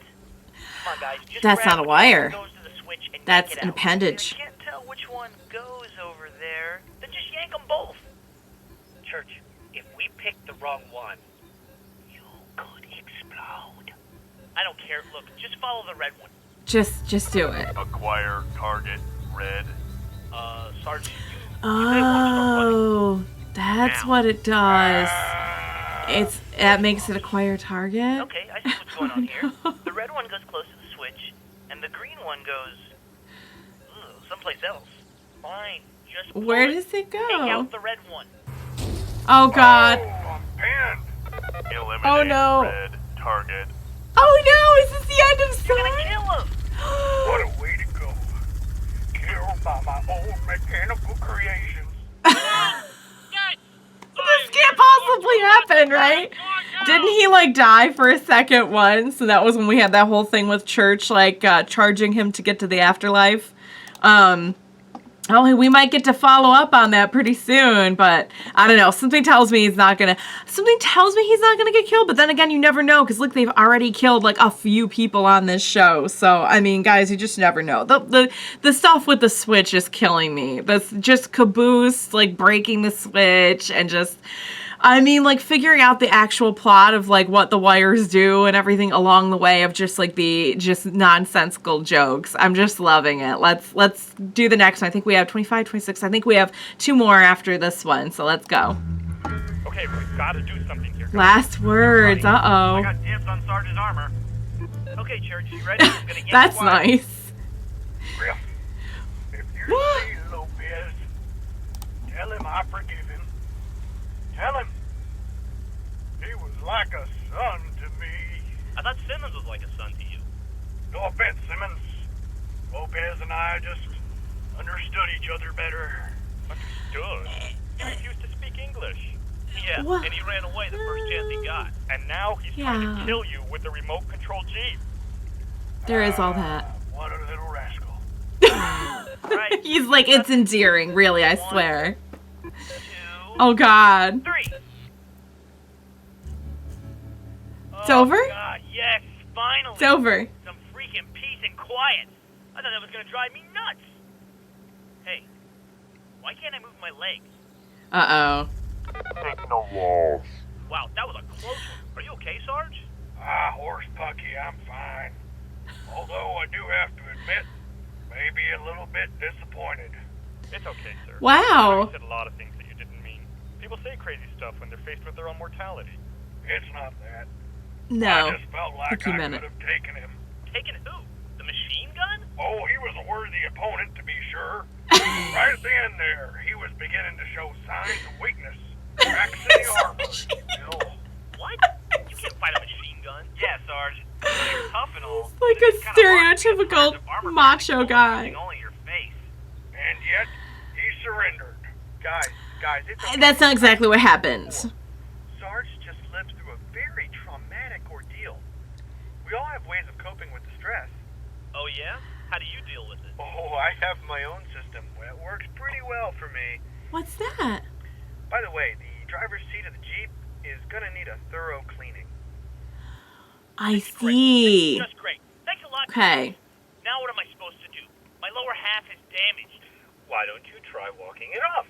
Come on, guys. Just That's grab not a the wire. one that goes to the switch and That's yank it an out. appendage. If you can't tell which one goes over there, then just yank them both. Church, if we pick the wrong one, you could explode. I don't care. Look, just follow the red one. Just do it. Acquire target red. Sarge, Oh, that's what it does. That makes it acquire target. okay, I see what's going on here. The red one goes close to the switch, and the green one goes someplace else. Fine, just pull Where it. does it Take go? out the red one. Oh God. Oh, I'm pinned. Eliminate Oh, no. red target. Oh no, is this the end of You're gonna Sarge? kill him! What a way to go. Killed by my own mechanical creations. This can't possibly happen, right? Didn't he like die for a second once? And that was when we had that whole thing with Church, like charging him to get to the afterlife. Oh, we might get to follow up on that pretty soon, but I don't know. Something tells me he's not gonna get killed, but then again, you never know, because look, they've already killed like a few people on this show. So, I mean, guys, you just never know. The stuff with the switch is killing me. That's just Caboose, like, breaking the switch and just... I mean, like, figuring out the actual plot of, like, what the wires do and everything along the way of just, like, the just nonsensical jokes. I'm just loving it. Let's do the next one. I think we have 25, 26. I think we have 2 more after this one, so let's go. Okay, we've got to do something here. Last words. I Uh-oh. got dibs on Sarge's armor. Okay, Church, you ready? I'm gonna yank That's the wire. nice. Griff, if you see Lopez, tell him I forgive him. Tell him he was like a son to me. I thought Simmons was like a son to you. No offense, Simmons. Lopez and I just understood each other better. Understood. He refused to speak English. Yeah, What? and he ran away the first chance he got. And now he's trying Yeah. to kill you with the remote control Jeep. There is all that. What a little rascal. Right. He's like, it's endearing, really, I swear. 2, Oh, God. 3. It's over? God, yes, finally. It's over. Some freaking peace and quiet. I thought that was gonna drive me nuts. Hey, why can't I move my legs? Uh-oh. Take no loss. Wow, that was a close one. Are you okay, Sarge? Horse Pucky, I'm fine. Although I do have to admit, maybe a little bit disappointed. It's okay, sir. Wow. You said a lot of things that you didn't mean. People say crazy stuff when they're faced with their own mortality. It's not that. No. I just felt like think you I meant could it. have taken him. Taking who? The machine gun? Oh, he was a worthy opponent, to be sure. Right at the end there, he was beginning to show signs of weakness. Cracks in the armor. Still. What? You can't fight a machine gun. Yeah, Sarge. You're tough and all. Like but a it's kinda hard to get stereotypical parts of armor macho piercing guy. holes only your face. And yet, he surrendered. Guys, it's okay. That's not exactly what happened. Sarge just lived through a very traumatic ordeal. We all have ways of coping with distress. Oh yeah? How do you deal with it? Oh, I have my own system. It works pretty well for me. What's that? By the way, the driver's seat of the Jeep is gonna need a thorough cleaning. I see. Just great. Thanks a lot. Okay. Now what am I supposed to do? My lower half is damaged. Why don't you try walking it off?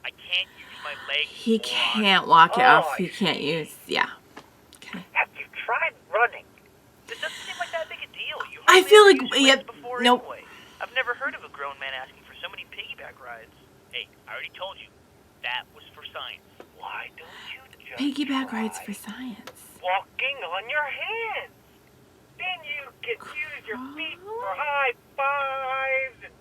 I can't use my legs. He moron. can't walk it off. I He can't use... Yeah. Okay. Have you tried running? This doesn't seem like that big a deal. You I hardly feel ever like- use your yeah, legs before nope. anyway. I've never heard of a grown man asking for so many piggyback rides. Hey, I already told you. That was for science. Why don't you just Piggyback try rides for science. walking on your hands? Then you can use your feet for high fives and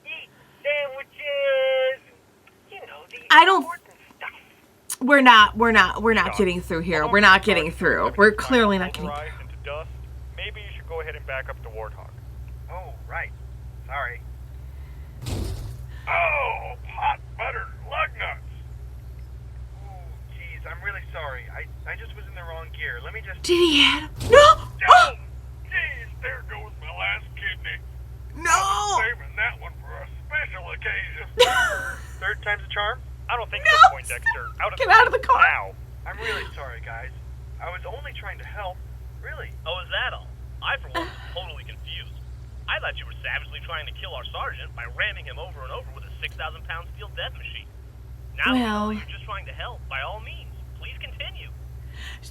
eat sandwiches and, you know, the I don't- important stuff. We're not getting through here. We're not getting through. We're clearly not getting through. Pulverized into dust. Maybe you should go ahead and back up to Warthog. Oh, right. Sorry. Oh, hot buttered lug nuts. Ooh, geez, I'm really sorry. I just was in the wrong gear. Let me just... Did he hit him? No! Oh, geez, there goes my last kidney. No! Saving that one for a special occasion. Third time's a charm? I don't think No, so, Poindexter. Get out of the car. Now. I'm really sorry, guys. I was only trying to help. Really. Oh, is that all? I, for one, was totally confused. I thought you were savagely trying to kill our sergeant by ramming him over and over with a 6,000-pound steel death machine. Now Well- you're just trying to help. By all means, please continue.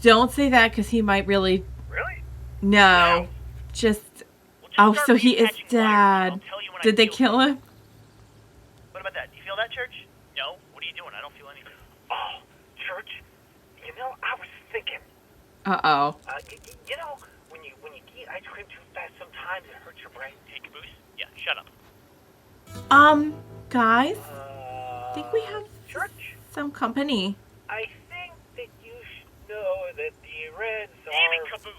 Don't say that, because he might really... Really? No. Just... Well, just Oh, start so he is reattaching wires. dead. I'll tell you when I Did they feel kill him? What about that? Do you feel that, Church? No? What are you doing? I don't feel anything. Oh, Church, you know, I was thinking, Uh-oh. you know, when you eat ice cream too fast, sometimes it hurts your brain. Hey, Caboose? Yeah, shut up. Guys? I think we have Church, some company. I think that you should know that the Reds Damn it, are... Caboose.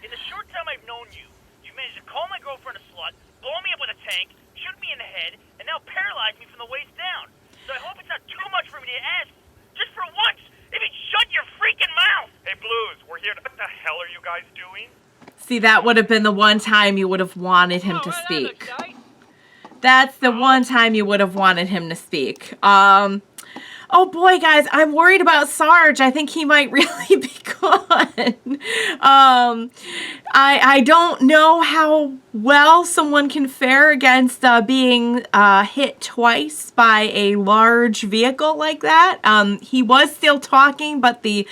In the short time I've known you, you've managed to call my girlfriend a slut, blow me up with a tank, shoot me in the head, and now paralyze me from the waist down. So I hope it's not too much for me to ask. Just for once, if you'd shut your freaking mouth! Hey, Blues, we're here to... What the hell are you guys doing? See, that would have been the one time you would have wanted him to speak. That's the one time you would have wanted him to speak. Oh boy, guys, I'm worried about Sarge. I think he might really be gone. I don't know how well someone can fare against being hit twice by a large vehicle like that. He was still talking, but the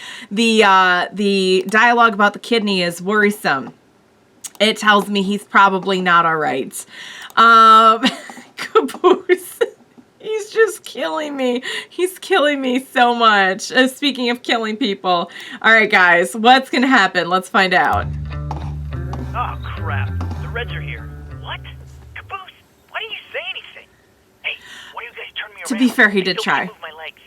dialogue about the kidney is worrisome. It tells me he's probably not all right. Caboose. He's just killing me. He's killing me so much. Speaking of killing people. All right, guys. What's going to happen? Let's find out. Oh, crap. The Reds are here. What? Caboose, why didn't you say anything? Hey, why you guys turn me around? To be fair, he did try. Move my legs.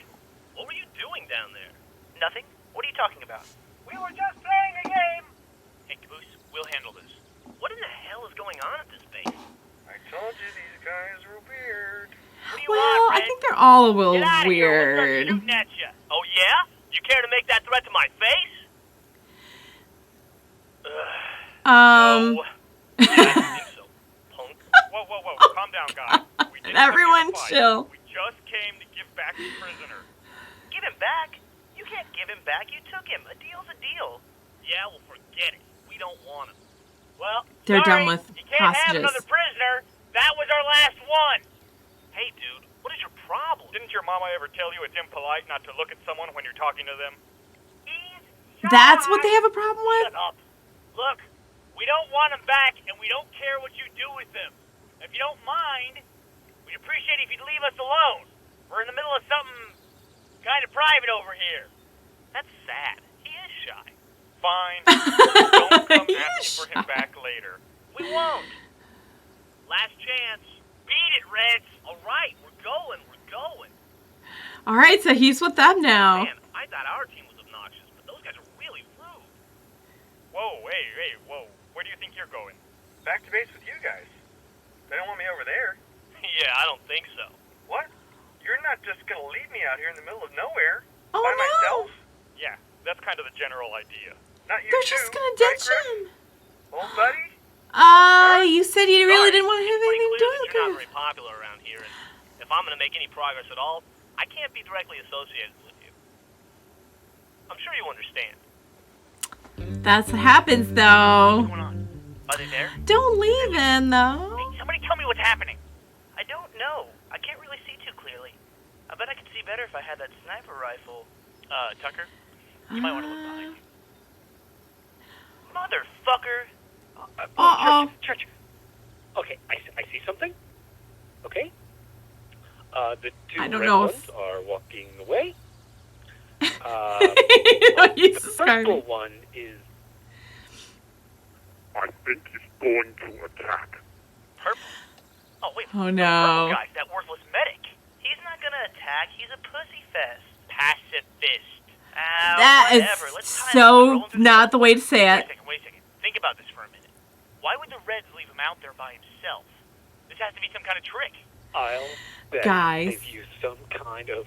What were you doing down there? Nothing. What are you talking about? We were just playing a game. Hey, Caboose, we'll handle this. What in the hell is going on at this base? I told you these guys were weird. What do you Well, want, I Red? think they're all a little Get out of here. We'll start weird. shooting at you. Oh, yeah? You care to make that threat to my face? Yeah, I think so. Punk. Whoa. Calm down, guys. We didn't Everyone come here to fight. chill. We just came to give back the prisoner. Give him back? You can't give him back. You took him. A deal's a deal. Yeah, well, forget it. We don't want him. Well, They're sorry, done with you can't have hostages. another prisoner. That was our last one. Hey, dude, what is your problem? Didn't your mama ever tell you it's impolite not to look at someone when you're talking to them? That's what they have a problem with? Shut up. Look, we don't want him back, and we don't care what you do with him. If you don't mind, we'd appreciate it if you'd leave us alone. We're in the middle of something kind of private over here. That's sad. He is shy. Fine. Don't come asking for him back later. We won't. Last chance. Beat it, Reds. All right, we're going. All right, so he's with them now. Man, I thought our team was obnoxious, but those guys are really rude. Whoa, hey, whoa. Where do you think you're going? Back to base with you guys. They don't want me over there. Yeah, I don't think so. What? You're not just gonna leave me out here in the middle of nowhere Oh, by no. myself? Yeah, that's kind of the general idea. Not you They're too, just gonna right, ditch Chris? him. Old buddy? You said you really didn't want to have It's pretty anything to do clear that with you're not it. very popular around here, and if I'm going to make any progress at all, I can't be directly associated with you. I'm sure you understand. That's what happens, What's though. going on? Are they there? Don't leave him, though. Hey, somebody tell me what's happening. I don't know. I can't really see too clearly. I bet I could see better if I had that sniper rifle. Tucker, you might want to look behind you. Motherfucker! Uh-oh. Church. Okay, I see something. Okay. The two I don't red know ones if- are walking away. He's The purple describing. one is... I think he's going to attack. Purple? Oh, wait. Oh, The no. purple guy's that worthless medic. He's not gonna attack. He's a pussy fest. Pacifist. That whatever. is Let's tie him up and so roll him through not the the way to say it. Wait a second. Think about this for a minute. Why would the Reds leave him out there by himself? This has to be some kind of trick. I'll bet Guys. they've used some kind of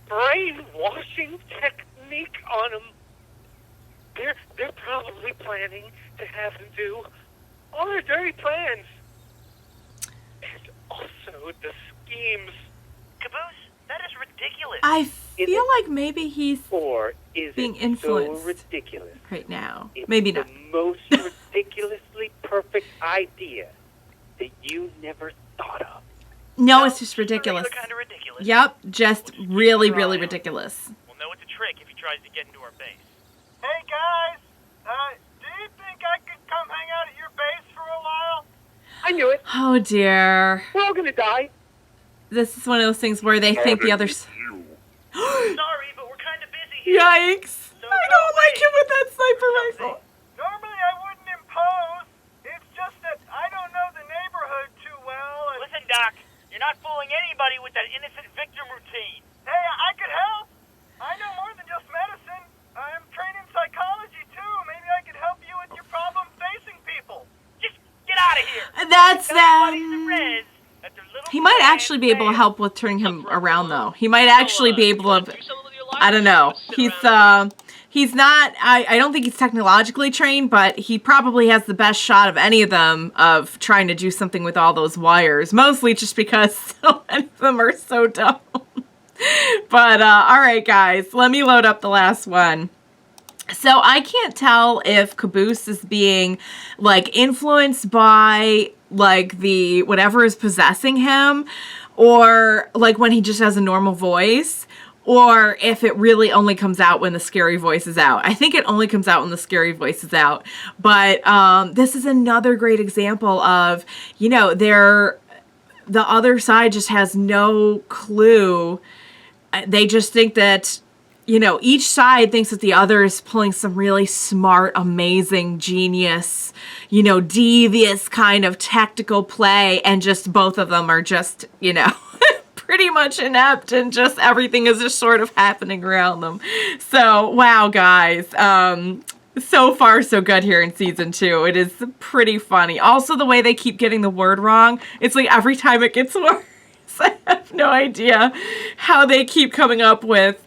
brainwashing technique on him. They're probably planning to have him do all their dirty plans. And also the schemes. Caboose, that is ridiculous. I Is feel it? like maybe he's Or is being it influenced so ridiculous? right now. It's Maybe the not. most ridiculously perfect idea that you never thought of. No, it's just ridiculous. Kind of ridiculous. Yep, just really, really ridiculous. We'll know it's a trick if he tries to get into our base. Hey guys, do you think I could come hang out at your base for a while? I knew it. Oh dear. We're all gonna die. This is one of those things where they think the others. You. Sorry, but we're kind of busy here. Yikes! So I go don't like away. him with that sniper rifle. Normally I wouldn't impose. It's just that I don't know the neighborhood too well. And Listen, Doc, you're not fooling anybody with that innocent victim routine. hey, I could help. I know more than just medicine. I'm trained in psychology too. Maybe I could help you with your problem That's Everybody's them. the Reds at their little He might plan actually be able to failed. help with turning him around, though. He might actually be able to. I don't know. He's not. I don't think he's technologically trained, but he probably has the best shot of any of them of trying to do something with all those wires. Mostly just because so many of them are so dumb. But all right, guys, let me load up the last one. So I can't tell if Caboose is being like influenced by like the whatever is possessing him, or like when he just has a normal voice, or if it really only comes out when the scary voice is out. I think it only comes out when the scary voice is out. But this is another great example of, you know, the other side just has no clue. They just think that, you know, each side thinks that the other is pulling some really smart, amazing, genius, you know, devious kind of tactical play, and just both of them are just, you know, pretty much inept, and just everything is just sort of happening around them. So, wow, guys. So far, so good here in season 2. It is pretty funny. Also, the way they keep getting the word wrong, it's like every time it gets worse. I have no idea how they keep coming up with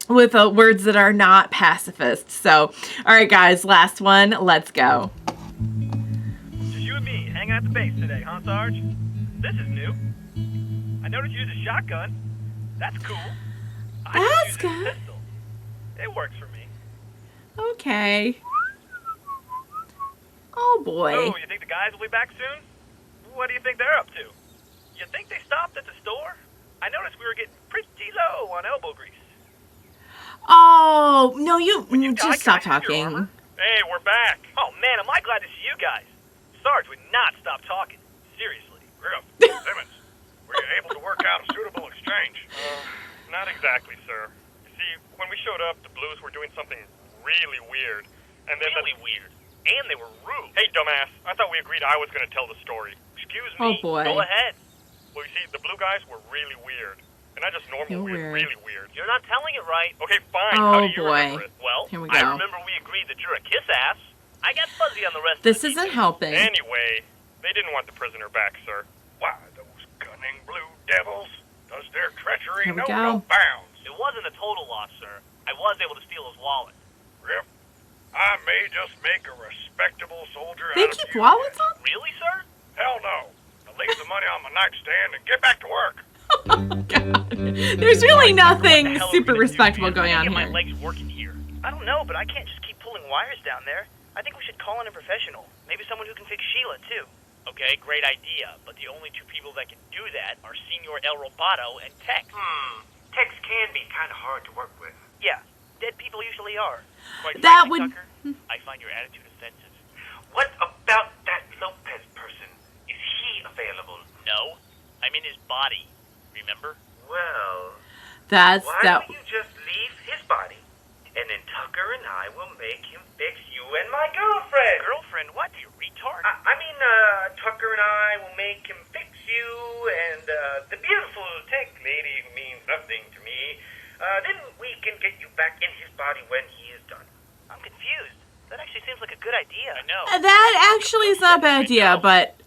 words that are not pacifist. So, all right, guys, last one. Let's go. Just you and me hanging out the base today, huh, Sarge? This is new. I noticed you use a shotgun. That's cool. I That's just use a good. pistol. It works for me. Okay. Oh, boy. Oh, you think the guys will be back soon? What do you think they're up to? You think they stopped at the store? I noticed we were getting pretty low on elbow grease. Oh, no, you I just stop can I see your talking. armor? Hey, we're back. Oh, man, am I glad to see you guys. Sarge would not stop talking. Seriously. Griff, Simmons, were you able to work out a suitable exchange? Not exactly, sir. You see, when we showed up, the Blues were doing something really weird. And then really weird. And they were rude. Hey, dumbass. I thought we agreed I was going to tell the story. Excuse me. Oh, boy. Go ahead. Well, you see, the Blue guys were really weird. And not just normal You're weird, weird. really weird. You're not telling it right. Okay, fine. Oh, How do you boy. remember it? Well, Here we I go. remember we agreed that you're a kiss-ass. I got fuzzy on the rest This of the isn't details. helping. Anyway, they didn't want the prisoner back, sir. Why, those cunning blue devils, does their treachery Here we know go. no bounds? It wasn't a total loss, sir. I was able to steal his wallet. Griff, I may just make a respectable soldier They out of keep you. wallets on? Really, sir? Hell no. Now leave the money on my nightstand and get back to work. There's really nothing What the hell are we super gonna do, respectable man? going on Get my here. legs working here. I don't know, but I can't just keep pulling wires down there. I think we should call in a professional. Maybe someone who can fix Sheila, too. Okay, great idea. But the only two people that can do that are Senor El Roboto and Tex. Text can be kind of hard to work with. Yeah, dead people usually are. Quite That frankly, would- Tucker, I find your attitude offensive. What about that Lopez person? Is he available? No, I'm in his body. Remember? Well, That's why that. don't you just leave his body, and then Tucker and I will make him fix you and my girlfriend. Girlfriend? What? You retard? I mean, Tucker and I will make him fix you, and the beautiful tech lady who means nothing to me. Then we can get you back in his body when he is done. I'm confused. That actually seems like a good idea. I know. That actually is not a bad idea, but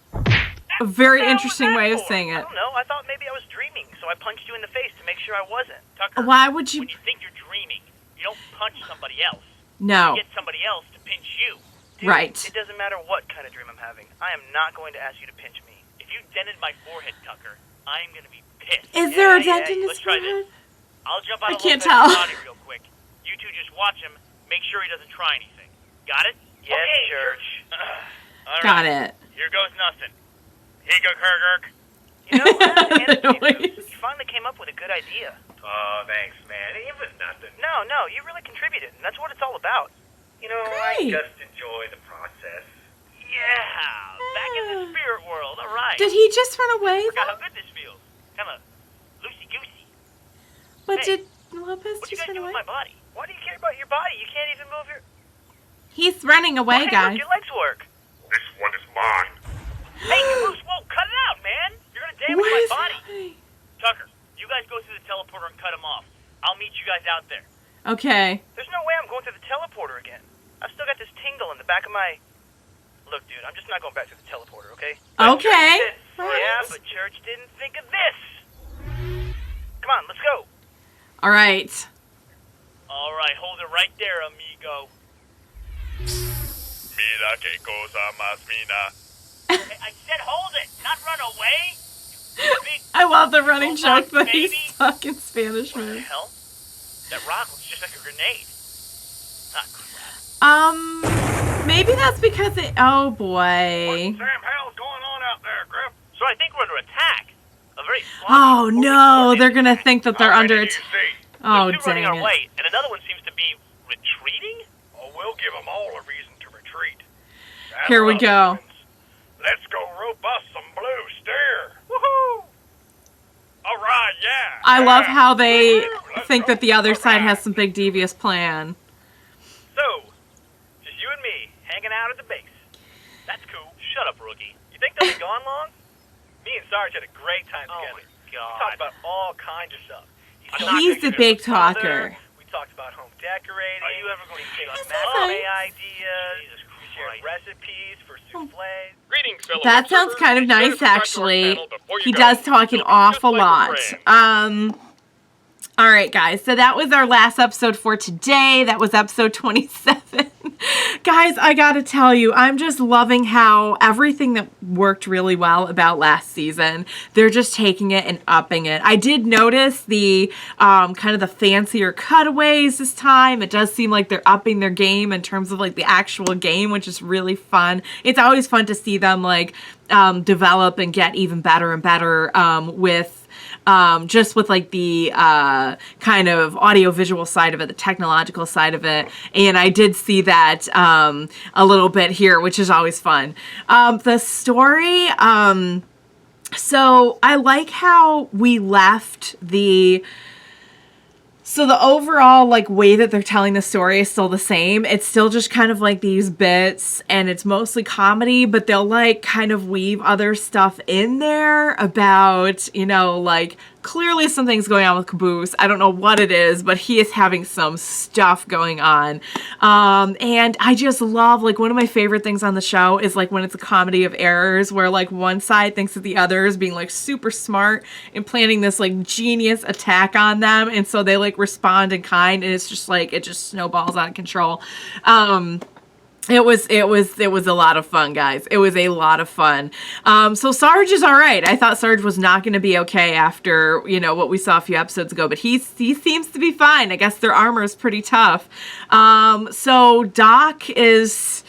a very What the hell interesting was that way of for? saying I it. don't know. I thought maybe I was dreaming, so I punched you in the face to make sure I wasn't. Tucker, Why would you? when you think you're dreaming, you don't punch somebody else. No. You get somebody else to pinch you. Dude, Right. It doesn't matter what kind of dream I'm having. I am not going to ask you to pinch me. If you dented my forehead, Tucker, I'm gonna be pissed. Is there a Yeah, dent in his Let's try forehead? this. I'll jump out I of can't Lopez's tell. body real quick. You two just watch him. Make sure he doesn't try anything. Got it? Yes, Okay, Church. All Got right. it. Here goes nothing. Here go Kirk. You know, I have to hand it to you, Noise. Goose. You finally came up with a good idea. Oh, thanks, man. It was nothing. No, you really contributed, and that's what it's all about. You know, Great. I just enjoy the process. Yeah, back in the spirit world. All right. Did he just run away? Forgot how good this feels. Kind of loosey-goosey. But Hey, did Lopez What you just guys run do with away? my body? Why do you care about your body? You can't even move your... He's running away, Hey, guys. look, your legs work. This one is mine. Hey, Caboose, whoa, cut it out, man. You're gonna damage What my is body. happening? Tucker, you guys go through the teleporter and cut him off. I'll meet you guys out there. Okay. There's no way I'm going through the teleporter again. I've still got this tingle in the back of my... Look, dude, I'm just not going back to the teleporter, okay? Okay. Yeah, but Church didn't think of this. Come on, let's go. All right. All right, hold it right there, amigo. Mira que cosa más mina. Hey, I said hold it, not run away. Big I love the running robot joke that he's baby. stuck in Spanish What the mode. hell? That rock looks just like a grenade. Ah, crap. Maybe that's because it. Oh boy. Sam hell's going on out there, Griff? So I think we're under attack. A very Oh no, they're gonna think that they're under Already, attack. you see. Oh There's two running dang our it. way, and another one seems to be retreating? Oh, we'll give them all a reason to retreat. Here we Saddle go. up, friends. Let's go rope us some blue steer. Woohoo! All right, yeah. I love yeah. how they Woo-hoo, let's think go. that the other All side right. has some big devious plan. So, just you and me, hanging out at the base. That's cool. Shut up, rookie. You think they'll be gone long? Me and Sarge had a great time together. Oh, my We God. talked about all kinds of stuff. He's the big talker. We talked about home decorating. Are you ever going to take on us macrame nice. ideas? Jesus We shared Christ. recipes for souffles. Greetings, fellow That sounds observers. kind of Be sure to nice, subscribe to our actually. channel before you He go. does talk an You'll be awful just like lot. your friend. All right, guys. So that was our last episode for today. That was episode 27. Guys, I gotta tell you, I'm just loving how everything that worked really well about last season, they're just taking it and upping it. I did notice the kind of the fancier cutaways this time. It does seem like they're upping their game in terms of like the actual game, which is really fun. It's always fun to see them like develop and get even better and better with just with like the kind of audio-visual side of it, the technological side of it. And I did see that a little bit here, which is always fun. The story, so I like how we left so the overall like way that they're telling the story is still the same. It's still just kind of like these bits and it's mostly comedy, but they'll like kind of weave other stuff in there about, you know, like clearly something's going on with Caboose. I don't know what it is, but he is having some stuff going on. And I just love, like, one of my favorite things on the show is like when it's a comedy of errors where like one side thinks that the other is being like super smart and planning this like genius attack on them. And so they like respond in kind and it's just like, it just snowballs out of control. It was a lot of fun, guys. It was a lot of fun. So Sarge is all right. I thought Sarge was not going to be okay after, you know, what we saw a few episodes ago, but he seems to be fine. I guess their armor is pretty tough. So Doc is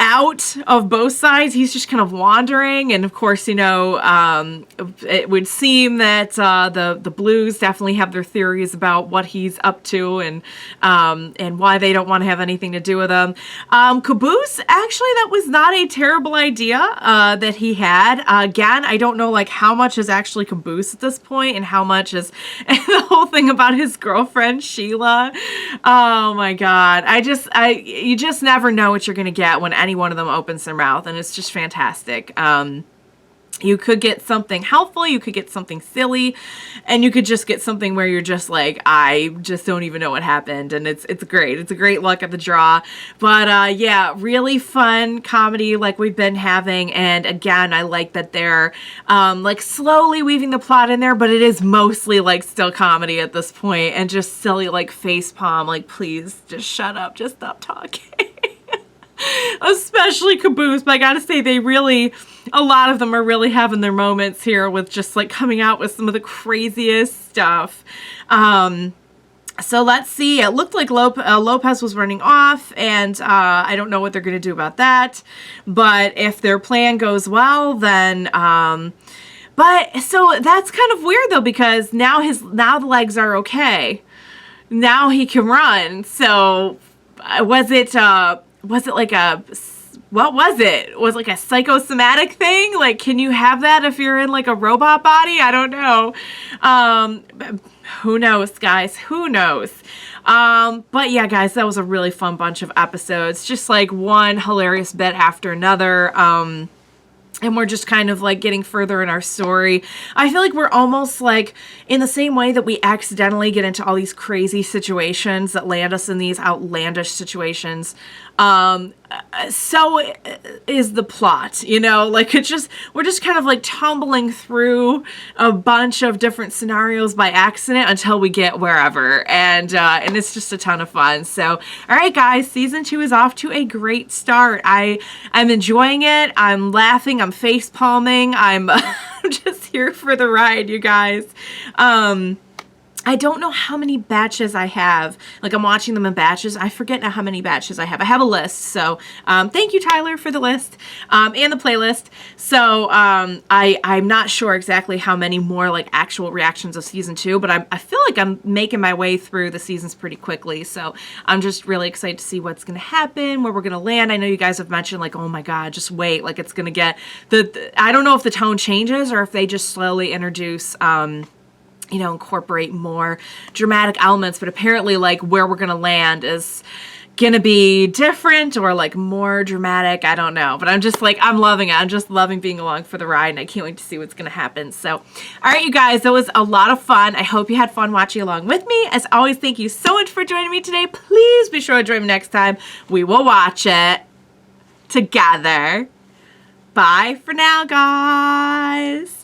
out of both sides. He's just kind of wandering, and of course, you know, it would seem that the Blues definitely have their theories about what he's up to and why they don't want to have anything to do with him. Caboose, actually, that was not a terrible idea that he had. Again, I don't know like how much is actually Caboose at this point and how much is the whole thing about his girlfriend Sheila. Oh my God, you just never know what you're gonna get when any one of them opens their mouth, and it's just fantastic. You could get something helpful, you could get something silly, and you could just get something where you're just like, I just don't even know what happened, and it's great. It's a great luck of the draw. But yeah, really fun comedy like we've been having, and again, I like that they're like slowly weaving the plot in there, but it is mostly like still comedy at this point, and just silly like facepalm, like please just shut up, just stop talking. Especially Caboose, but I gotta say a lot of them are really having their moments here with just like coming out with some of the craziest stuff. So let's see, it looked like Lopez was running off, and I don't know what they're gonna do about that, but if their plan goes well, then but so that's kind of weird though, because now the legs are okay. Now he can run. So was it like what was it? Was it like a psychosomatic thing? Like, can you have that if you're in like a robot body? I don't know. Who knows, guys? Who knows? But yeah, guys, that was a really fun bunch of episodes. Just like one hilarious bit after another. and we're just kind of like getting further in our story. I feel like we're almost like in the same way that we accidentally get into all these crazy situations that land us in these outlandish situations. So is the plot, you know, like we're just kind of like tumbling through a bunch of different scenarios by accident until we get wherever. And it's just a ton of fun. So, all right, guys, season 2 is off to a great start. I'm enjoying it. I'm laughing. I'm face palming. I'm just here for the ride, you guys. I don't know how many batches I have. Like, I'm watching them in batches. I forget now how many batches I have. I have a list. So, thank you, Tyler, for the list and the playlist. So, I'm not sure exactly how many more, like, actual reactions of season 2, but I feel like I'm making my way through the seasons pretty quickly. So, I'm just really excited to see what's going to happen, where we're going to land. I know you guys have mentioned, like, oh my God, just wait. Like, it's going to get I don't know if the tone changes or if they just slowly introduce, you know, incorporate more dramatic elements, but apparently like where we're gonna land is gonna be different or like more dramatic. I don't know, but I'm just like, I'm loving it. I'm just loving being along for the ride, and I can't wait to see what's gonna happen. So, all right, you guys, that was a lot of fun. I hope you had fun watching along with me. As always, thank you so much for joining me today. Please be sure to join me next time. We will watch it together. Bye for now, guys.